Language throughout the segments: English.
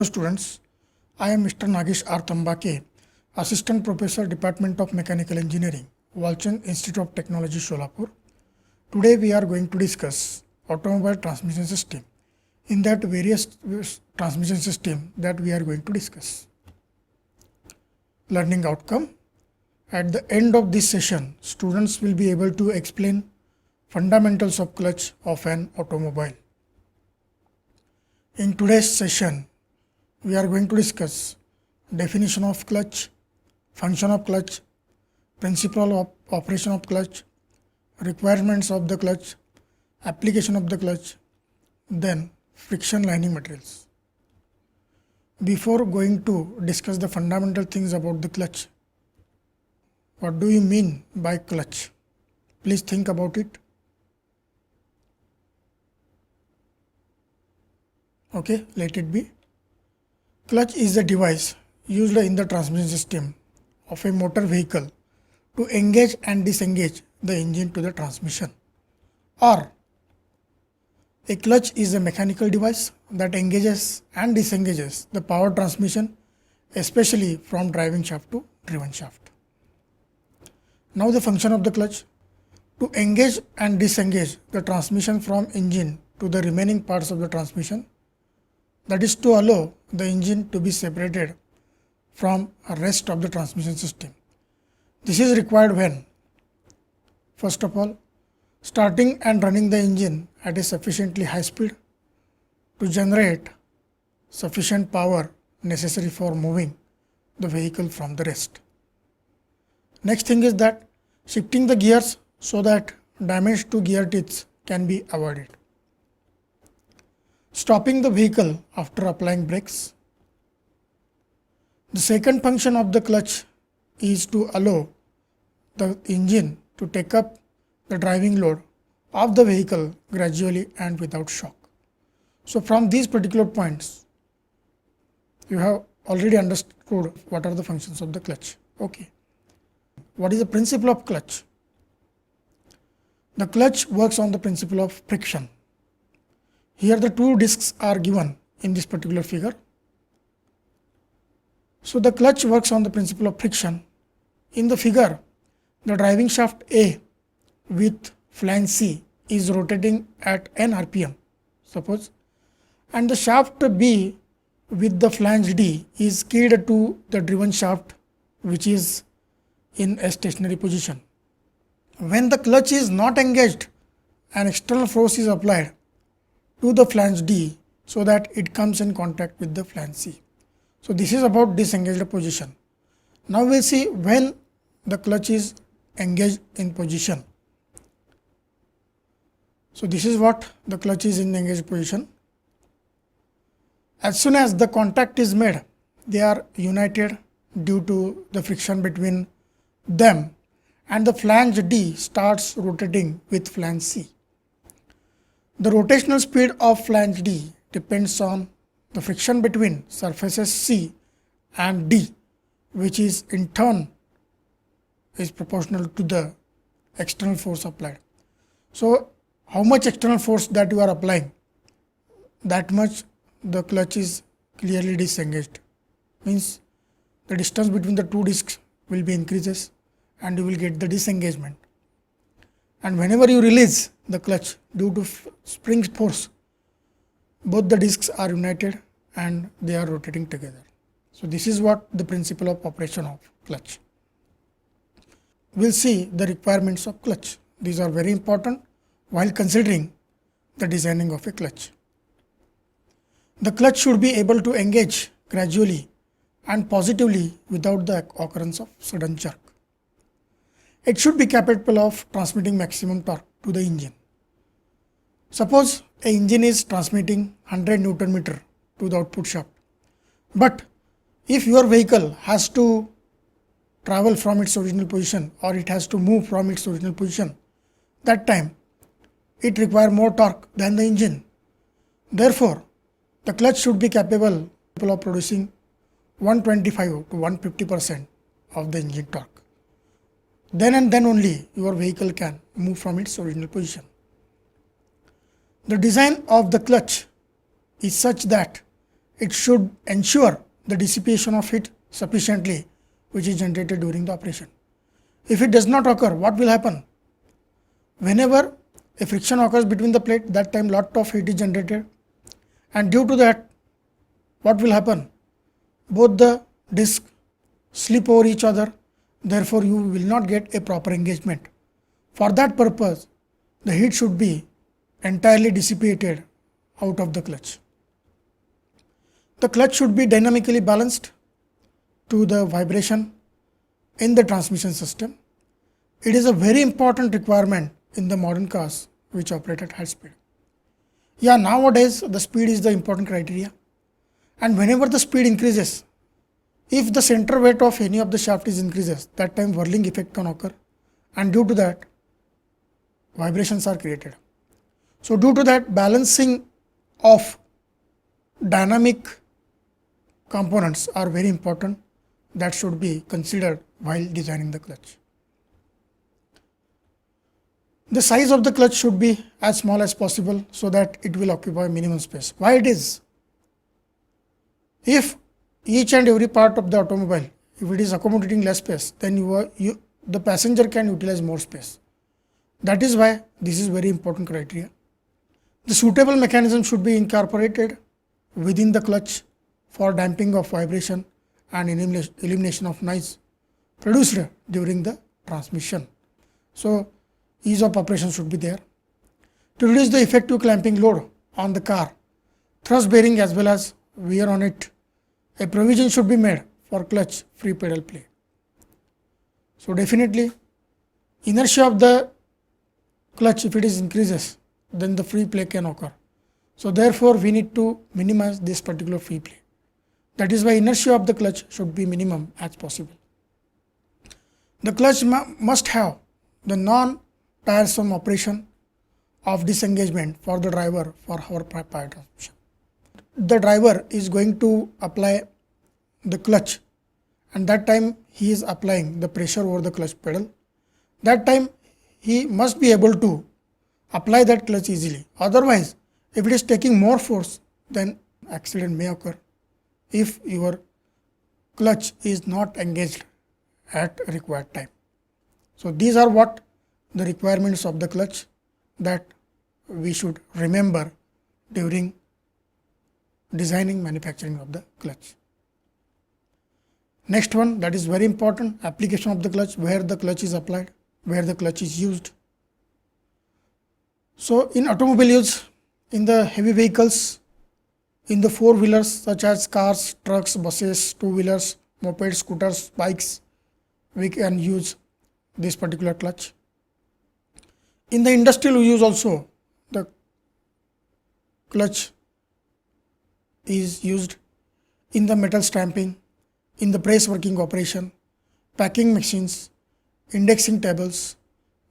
Students, I am Mr. Nagesh R. Tambake, Assistant Professor, Department of Mechanical Engineering, Walchand Institute of Technology, Solapur. Today we are going to discuss automobile transmission system. In that various transmission system that we are going to discuss. Learning outcome. At the end of this session, students will be able to explain fundamentals of clutch of an automobile. In today's session, we are going to discuss definition of clutch, function of clutch, principle of operation of clutch, requirements of the clutch, application of the clutch, then friction lining materials. Before going to discuss the fundamental things about the clutch, what do you mean by clutch? Please think about it. Okay, let it be. Clutch is a device used in the transmission system of a motor vehicle to engage and disengage the engine to the transmission. Or a clutch is a mechanical device that engages and disengages the power transmission, especially from driving shaft to driven shaft. Now the function of the clutch: to engage and disengage the transmission from engine to the remaining parts of the transmission, that is to allow the engine to be separated from the rest of the transmission system. This is required when, first of all, starting and running the engine at a sufficiently high speed to generate sufficient power necessary for moving the vehicle from the rest. Next thing is that shifting the gears so that damage to gear teeth can be avoided. Stopping the vehicle after applying brakes. The second function of the clutch is to allow the engine to take up the driving load of the vehicle gradually and without shock. So from these particular points, you have already understood what are the functions of the clutch. Okay. What is the principle of clutch? The clutch works on the principle of friction. Here the two discs are given in this particular figure. So the clutch works on the principle of friction. In the figure, the driving shaft A with flange C is rotating at n RPM, suppose, and the shaft B with the flange D is keyed to the driven shaft, which is in a stationary position. When the clutch is not engaged, an external force is applied to the flange D so that it comes in contact with the flange C. So this is about disengaged position. Now we will see when the clutch is engaged in position. So this is what the clutch is in engaged position. As soon as the contact is made, they are united due to the friction between them, and the flange D starts rotating with flange C. The rotational speed of flange D depends on the friction between surfaces C and D, which is in turn is proportional to the external force applied. So how much external force that you are applying, that much the clutch is clearly disengaged. Means the distance between the two discs will be increases and you will get the disengagement. And whenever you release the clutch due to spring force, both the discs are united and they are rotating together. So this is what the principle of operation of clutch. We will see the requirements of clutch. These are very important while considering the designing of a clutch. The clutch should be able to engage gradually and positively without the occurrence of sudden jerk. It should be capable of transmitting maximum torque to the engine. Suppose an engine is transmitting 100 Newton meter to the output shaft, but if your vehicle has to travel from its original position or it has to move from its original position, that time it requires more torque than the engine. Therefore, the clutch should be capable of producing 125 to 150% of the engine torque. Then and then only your vehicle can move from its original position. The design of the clutch is such that it should ensure the dissipation of heat sufficiently which is generated during the operation. If it does not occur, what will happen? Whenever a friction occurs between the plate, that time lot of heat is generated, and due to that, what will happen? Both the disc slip over each other, therefore you will not get a proper engagement. For that purpose, the heat should be entirely dissipated out of the clutch. The clutch should be dynamically balanced to the vibration in the transmission system. It is a very important requirement in the modern cars which operate at high speed. Yeah, nowadays the speed is the important criteria, and whenever the speed increases, if the center weight of any of the shaft is increases, that time whirling effect can occur, and due to that vibrations are created. So due to that, balancing of dynamic components are very important, that should be considered while designing the clutch. The size of the clutch should be as small as possible so that it will occupy minimum space. Why it is? If each and every part of the automobile, if it is accommodating less space, then the passenger can utilize more space. That is why this is very important criteria. The suitable mechanism should be incorporated within the clutch for damping of vibration and elimination of noise produced during the transmission. So ease of operation should be there. To reduce the effective clamping load on the car, thrust bearing as well as wear on it, a provision should be made for clutch free pedal play. So definitely inertia of the clutch, if it is increases, then the free play can occur. So therefore we need to minimize this particular free play. That is why inertia of the clutch should be minimum as possible. The clutch must have the non-tiresome operation of disengagement for the driver for our power transmission. The driver is going to apply the clutch, and that time he is applying the pressure over the clutch pedal. That time he must be able to apply that clutch easily. Otherwise, if it is taking more force, then accident may occur if your clutch is not engaged at required time. So these are what the requirements of the clutch that we should remember during designing manufacturing of the clutch. Next one, that is very important, application of the clutch, where the clutch is applied, where the clutch is used. So in automobile use, in the heavy vehicles, in the four-wheelers such as cars, trucks, buses, two-wheelers, mopeds, scooters, bikes, we can use this particular clutch. In the industrial use also, the clutch is used in the metal stamping, in the press working operation, packing machines, indexing tables,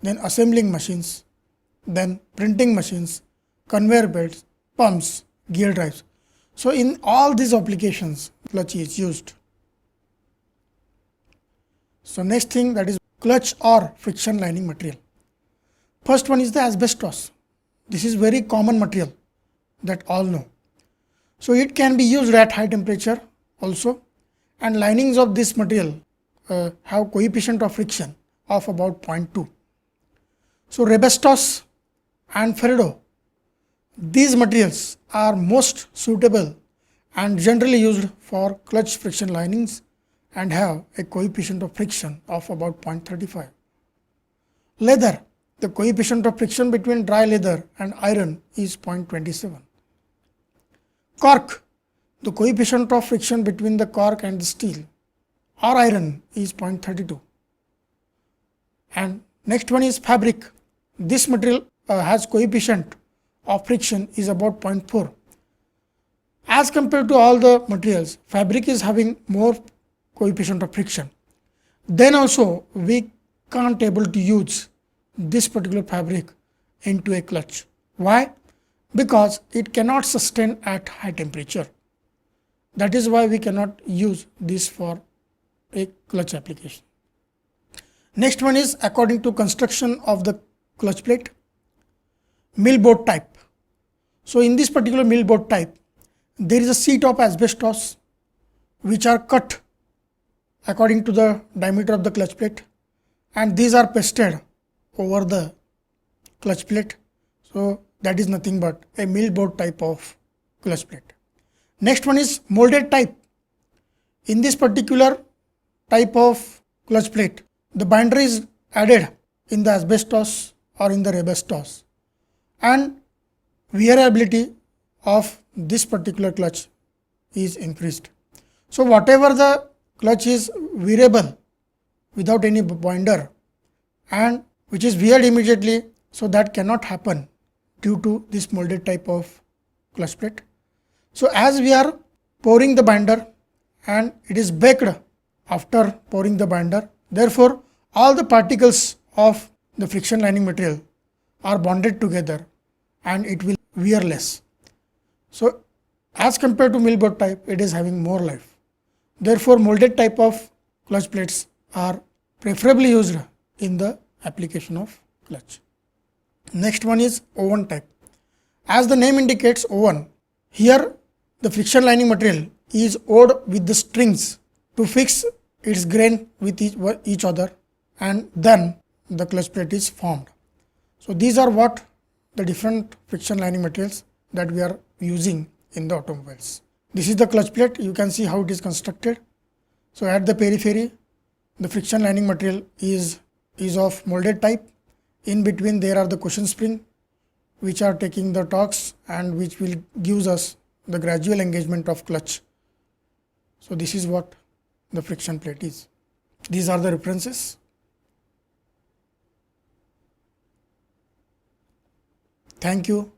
then assembling machines, then printing machines, conveyor belts, pumps, gear drives. So in all these applications, clutch is used. So next thing, that is clutch or friction lining material. First one is the asbestos. This is very common material that all know. So it can be used at high temperature also, and linings of this material have coefficient of friction of about 0.2. So Rebestos and Ferrado, these materials are most suitable and generally used for clutch friction linings and have a coefficient of friction of about 0.35. Leather, the coefficient of friction between dry leather and iron is 0.27. Cork, the coefficient of friction between the cork and the steel or iron is 0.32. And next one is fabric. This material has coefficient of friction is about 0.4. As compared to all the materials, fabric is having more coefficient of friction. Then also we can't able to use this particular fabric into a clutch. Why? Because it cannot sustain at high temperature. That is why we cannot use this for a clutch application. Next one is according to construction of the clutch plate, mill boat type. So in this particular mill boat type, there is a sheet of asbestos which are cut according to the diameter of the clutch plate, and these are pasted over the clutch plate. So that is nothing but a millboard type of clutch plate. Next one is molded type. In this particular type of clutch plate, the binder is added in the asbestos or in the rebestos, and wearability of this particular clutch is increased. So whatever the clutch is wearable without any binder and which is weared immediately, so that cannot happen due to this molded type of clutch plate. So as we are pouring the binder and it is baked after pouring the binder, therefore all the particles of the friction lining material are bonded together and it will wear less. So as compared to millboard type, it is having more life. Therefore molded type of clutch plates are preferably used in the application of clutch. Next one is oven type. As the name indicates, oven, here the friction lining material is owed with the strings to fix its grain with each other, and then the clutch plate is formed. So these are what the different friction lining materials that we are using in the automobiles. This is the clutch plate. You can see how it is constructed. So at the periphery, the friction lining material is of molded type. In between there are the cushion spring which are taking the torques and which will gives us the gradual engagement of clutch. So this is what the friction plate is. These are the references. Thank you.